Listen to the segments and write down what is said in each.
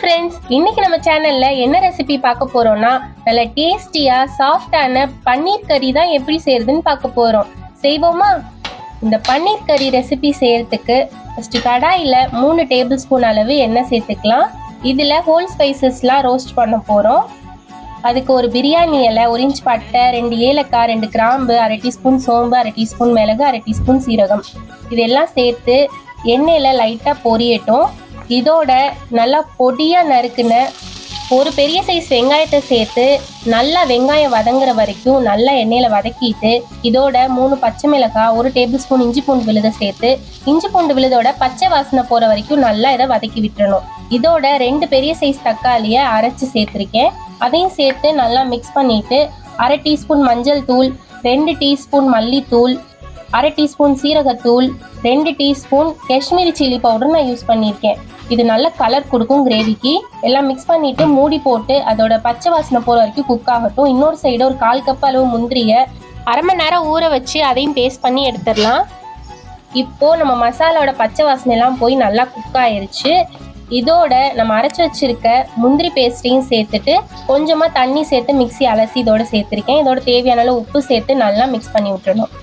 Friends, இன்னைக்கு நம்ம சேனல்ல என்ன ரெசிபி பார்க்க போறோம்னா நல்ல டேஸ்டியா சாஃப்டான பன்னீர் கறி தான் எப்படி செய்யறதுன்னு பார்க்க போறோம். செய்வோமா? இந்த பன்னீர் கறி ரெசிபி செய்யறதுக்கு ஃபர்ஸ்ட் கடாயில 3 டேபிள் ஸ்பூன் அளவு எண்ணெய் சேர்த்துக்கலாம். இதுல ஹோல் ஸ்பைசஸ்லாம் ரோஸ்ட் பண்ண போறோம். அதுக்கு ஒரு பிரியாணி இலை, 1 இன்ச் பட்டை, 2 ஏலக்காய், 2 கிராம்பு, 1/2 டீஸ்பூன் சோம்பு, 1/2 டீஸ்பூன் மிளகு, 1/2 டீஸ்பூன் சீரகம் இதெல்லாம் சேர்த்து எண்ணெயில லைட்டா பொரியட்டும். இதோட நல்லா பொடியா நறுக்குன ஒரு பெரிய சைஸ் வெங்காயத்தை சேர்த்து நல்லா வெங்காயம் வதங்குற வரைக்கும் நல்லா எண்ணெயில வதக்கிட்டு இதோட 3 பச்சை மிளகாய், 1 டேபிள் ஸ்பூன் இஞ்சி பூண்டு விழுதை சேர்த்து இஞ்சி பூண்டு விழுதோட பச்சை வாசனை போற வரைக்கும் நல்லா இதை வதக்கி விட்டுறணும். இதோட 2 பெரிய சைஸ் தக்காளியை அரைச்சு சேர்த்திருக்கேன். அதையும் சேர்த்து நல்லா மிக்ஸ் பண்ணிட்டு 1/2 டீஸ்பூன் மஞ்சள் தூள், 2 டீஸ்பூன் மல்லித்தூள், 1/2 டீஸ்பூன் சீரகத்தூள், 2 டீஸ்பூன் காஷ்மீரி சில்லி பவுடர் நான் யூஸ் பண்ணியிருக்கேன். இது நல்ல கலர் கொடுக்கும் கிரேவிக்கு. எல்லாம் மிக்ஸ் பண்ணிட்டு மூடி போட்டு அதோட பச்சை வாசனை போகிற வரைக்கும் குக் ஆகட்டும். இன்னொரு சைடு ஒரு 1/4 கப் அளவு முந்திரியை அரை மணி நேரம் ஊற வச்சு அதையும் பேஸ்ட் பண்ணி எடுத்துடலாம். இப்போ நம்ம மசாலாவோட பச்சை வாசனை எல்லாம் போய் நல்லா குக் ஆயிருச்சு. இதோட நம்ம அரைச்சி வச்சிருக்க முந்திரி பேஸ்ட்டையும் சேர்த்துட்டு கொஞ்சமாக தண்ணி சேர்த்து மிக்ஸி அலசி இதோட சேர்த்துருக்கேன். இதோட தேவையான அளவு உப்பு சேர்த்து நல்லா மிக்ஸ் பண்ணி விட்டுடணும்.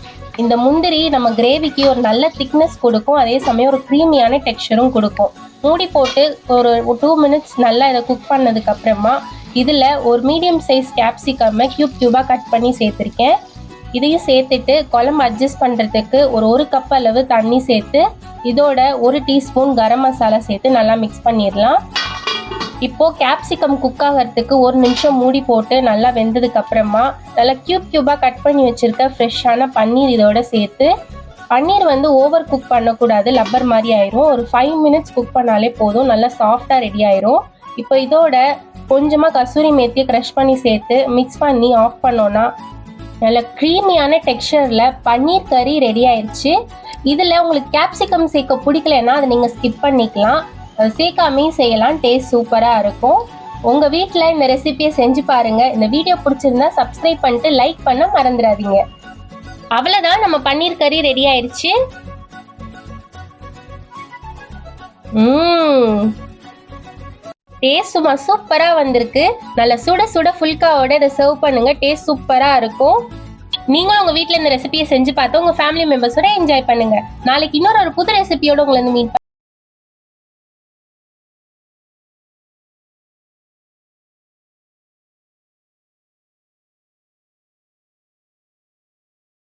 இந்த முந்திரி நம்ம கிரேவிக்கு ஒரு நல்ல திக்னஸ் கொடுக்கும், அதே சமயம் ஒரு க்ரீமியான டெக்ஸ்சரும் கொடுக்கும். மூடி போட்டு ஒரு 2 மினிட்ஸ் நல்லா இதை குக் பண்ணதுக்கு அப்புறமா இதில் ஒரு மீடியம் சைஸ் கேப்சிகம்மை கியூபாக கட் பண்ணி சேர்த்துருக்கேன். இதையும் சேர்த்துட்டு குழம்பு அட்ஜஸ்ட் பண்ணுறதுக்கு ஒரு கப் அளவு தண்ணி சேர்த்து இதோட 1 டீஸ்பூன் கரம் மசாலா சேர்த்து நல்லா மிக்ஸ் பண்ணிடலாம். இப்போது கேப்சிகம் குக் ஆகிறதுக்கு 1 நிமிஷம் மூடி போட்டு நல்லா வெந்ததுக்கு அப்புறமா நல்லா கியூபாக கட் பண்ணி வச்சுருக்க ஃப்ரெஷ்ஷான பன்னீர் இதோட சேர்த்து, பன்னீர் ஓவர் குக் பண்ணக்கூடாது, லப்பர் மாதிரி ஆயிரும். ஒரு 5 மினிட்ஸ் குக் பண்ணாலே போதும், நல்லா சாஃப்டாக ரெடி ஆயிரும். இப்போ இதோட கொஞ்சமாக கஸ்தூரி மேத்தியை க்ரஷ் பண்ணி சேர்த்து மிக்ஸ் பண்ணி ஆஃப் பண்ணோன்னா நல்ல க்ரீமியான டெக்ஸ்சரில் பன்னீர் கறி ரெடி ஆயிடுச்சு. இதில் உங்களுக்கு கேப்சிகம் சேர்க்க பிடிக்கலன்னா அதை நீங்கள் ஸ்கிப் பண்ணிக்கலாம், அதை சேர்க்காமையும் செய்யலாம். டேஸ்ட் சூப்பராக இருக்கும். உங்கள் வீட்டில் இந்த ரெசிபியை செஞ்சு பாருங்கள். இந்த வீடியோ பிடிச்சிருந்தா சப்ஸ்கிரைப் பண்ணிட்டு லைக் பண்ண மறந்துடாதீங்க. அவ்வளோதான், நம்ம பன்னீர் கறி ரெடி ஆயிடுச்சு. டேஸ்ட் சும்மா சூப்பராக வந்திருக்கு. நல்லா சுட சுட ஃபுல்காவோட இதை சர்வ் பண்ணுங்க. டேஸ்ட் சூப்பராக இருக்கும். நீங்களும் உங்கள் வீட்டில் இந்த ரெசிபியை செஞ்சு பார்த்து உங்கள் ஃபேமிலி மெம்பர்ஸோட என்ஜாய் பண்ணுங்க. நாளைக்கு இன்னொரு புது ரெசிபியோட உங்களை மீட்